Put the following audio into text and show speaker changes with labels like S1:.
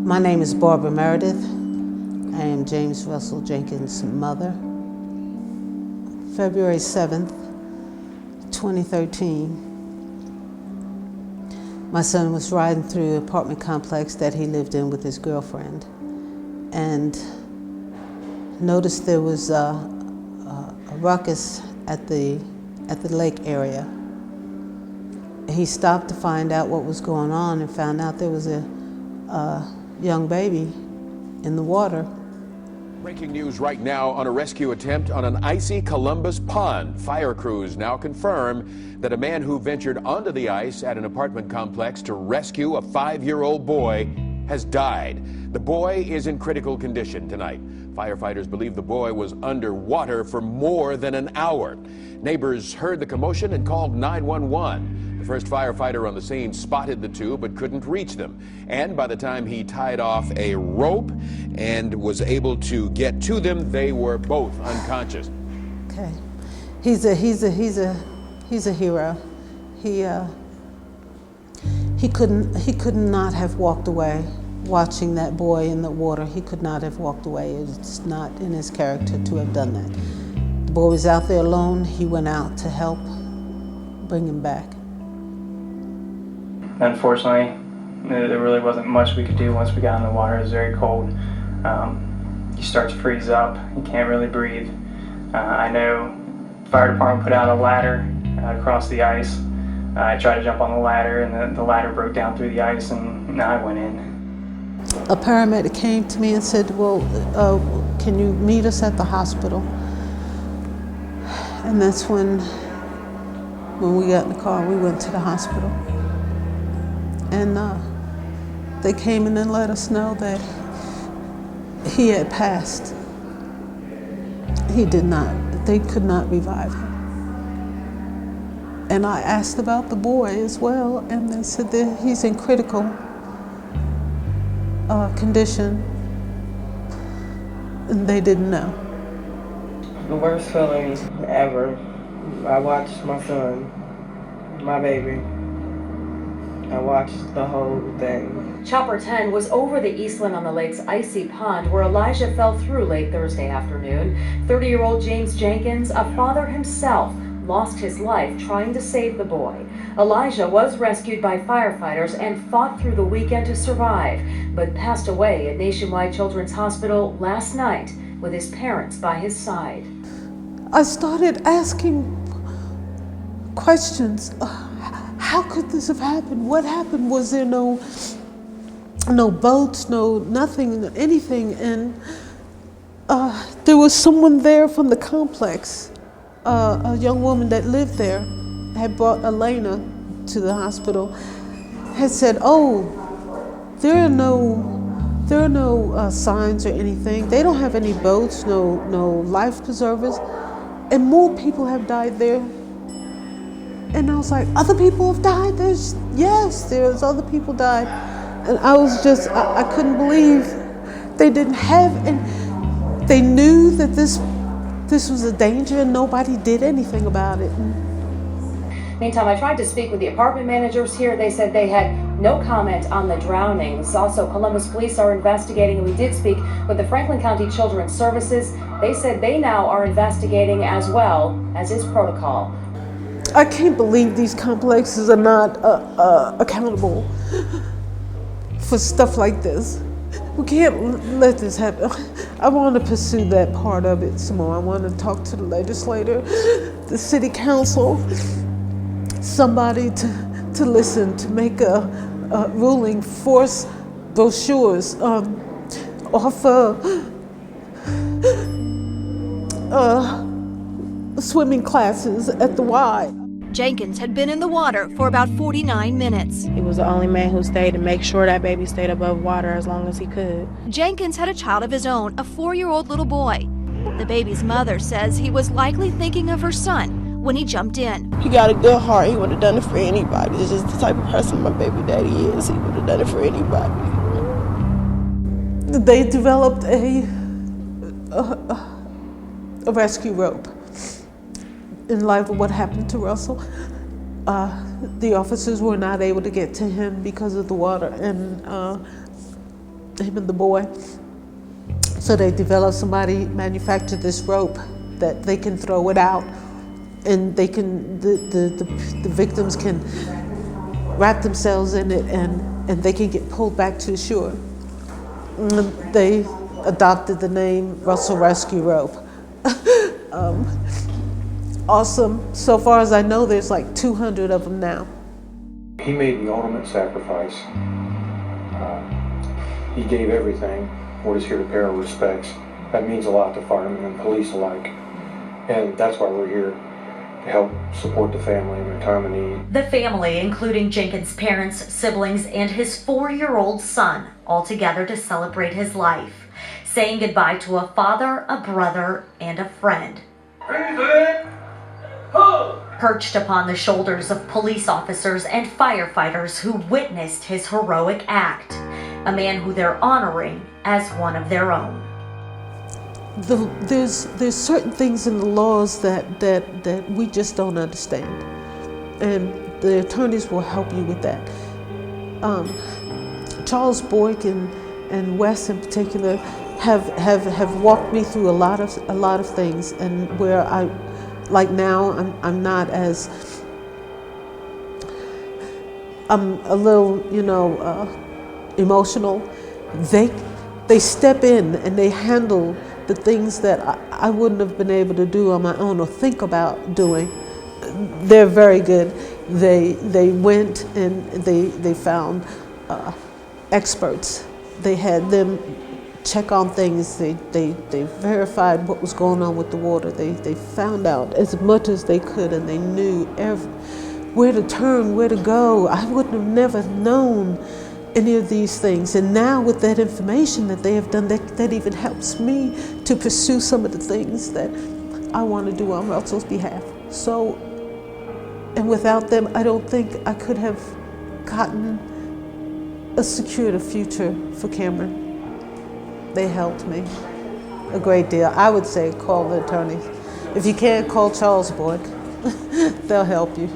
S1: My name is Barbara Meredith. I am James Russell Jenkins' mother. February 7th, 2013, my son was riding through an apartment complex that he lived in with his girlfriend and noticed there was a ruckus at the lake area. He stopped to find out what was going on and found out there was a young baby in the water.
S2: Breaking news right now on a rescue attempt on an icy Columbus pond. Fire crews now confirm that a man who ventured onto the ice at an apartment complex to rescue a 5-year-old boy has died. The boy is in critical condition tonight. Firefighters believe the boy was underwater for more than an hour. Neighbors heard the commotion and called 911. The first firefighter on the scene spotted the two but couldn't reach them. And by the time he tied off a rope and was able to get to them, they were both unconscious.
S1: Okay, he's a hero. He could not have walked away watching that boy in the water. He could not have walked away. It's not in his character to have done that. The boy was out there alone. He went out to help bring him back.
S3: Unfortunately, there really wasn't much we could do once we got in the water. It was very cold. You start to freeze up. You can't really breathe. I know the fire department put out a ladder across the ice. I tried to jump on the ladder, and the ladder broke down through the ice, and I went in.
S1: A paramedic came to me and said, well, can you meet us at the hospital? And that's when we got in the car, we went to the hospital. And they came in and let us know that he had passed. He did not, they could not revive him. And I asked about the boy as well, and they said that he's in critical condition, and they didn't know.
S4: The worst feeling ever. I watched my son, my baby. I watched the whole thing.
S5: Chopper 10 was over the Eastland on the Lake's icy pond where Elijah fell through late Thursday afternoon. 30-year-old James Jenkins, a father himself, lost his life trying to save the boy. Elijah was rescued by firefighters and fought through the weekend to survive, but passed away at Nationwide Children's Hospital last night with his parents by his side.
S1: I started asking questions. How could this have happened? What happened? Was there no boats, nothing, anything? And there was someone there from the complex, a young woman that lived there, had brought Elena to the hospital, had said, oh, there are no signs or anything. They don't have any boats, no life preservers, and more people have died there. And I was like, other people have died? Yes, there's other people died. And I was just, I couldn't believe they didn't have, and they knew that this was a danger and nobody did anything about it.
S5: Meantime, I tried to speak with the apartment managers here. They said they had no comment on the drownings. Also, Columbus police are investigating, and we did speak with the Franklin County Children's Services. They said they now are investigating as well, as is protocol.
S1: I can't believe these complexes are not accountable for stuff like this. We can't let this happen. I want to pursue that part of it some more. I want to talk to the legislator, the city council, somebody to listen, to make a ruling, force brochures, offer swimming classes at the Y.
S6: Jenkins had been in the water for about 49 minutes.
S7: He was the only man who stayed to make sure that baby stayed above water as long as he could.
S6: Jenkins had a child of his own, a 4-year-old little boy. The baby's mother says he was likely thinking of her son when he jumped in.
S7: He got a good heart. He would have done it for anybody. It's just the type of person my baby daddy is. He would have done it for anybody.
S1: They developed a rescue rope. In light of what happened to Russell, the officers were not able to get to him because of the water, and him and the boy. So they developed, somebody manufactured this rope that they can throw it out, and they can, the victims can wrap themselves in it, and they can get pulled back to the shore. And they adopted the name Russell Rescue Rope. Awesome. So far as I know, there's like 200 of them now.
S8: He made the ultimate sacrifice. He gave everything. We're just here to pay our respects. That means a lot to firemen and police alike. And that's why we're here, to help support the family in their time of need.
S5: The family, including Jenkins' parents, siblings, and his 4-year-old son, all together to celebrate his life, saying goodbye to a father, a brother, and a friend. Perched upon the shoulders of police officers and firefighters who witnessed his heroic act, a man who they're honoring as one of their own.
S1: There's certain things in the laws that we just don't understand, and the attorneys will help you with that. Charles Boyk and Wes in particular have walked me through a lot of things, and where like now I'm not as, I'm a little, emotional. They step in and they handle the things that I wouldn't have been able to do on my own or think about doing. They're very good. They went and they found experts. They had them check on things. They verified what was going on with the water. They found out as much as they could, and they knew where to turn, where to go. I wouldn't have never known any of these things. And now with that information that they have done, that even helps me to pursue some of the things that I want to do on Russell's behalf. So, and without them, I don't think I could have secured a future for Cameron. They helped me a great deal. I would say call the attorneys. If you can't, call Charles Boyk. They'll help you.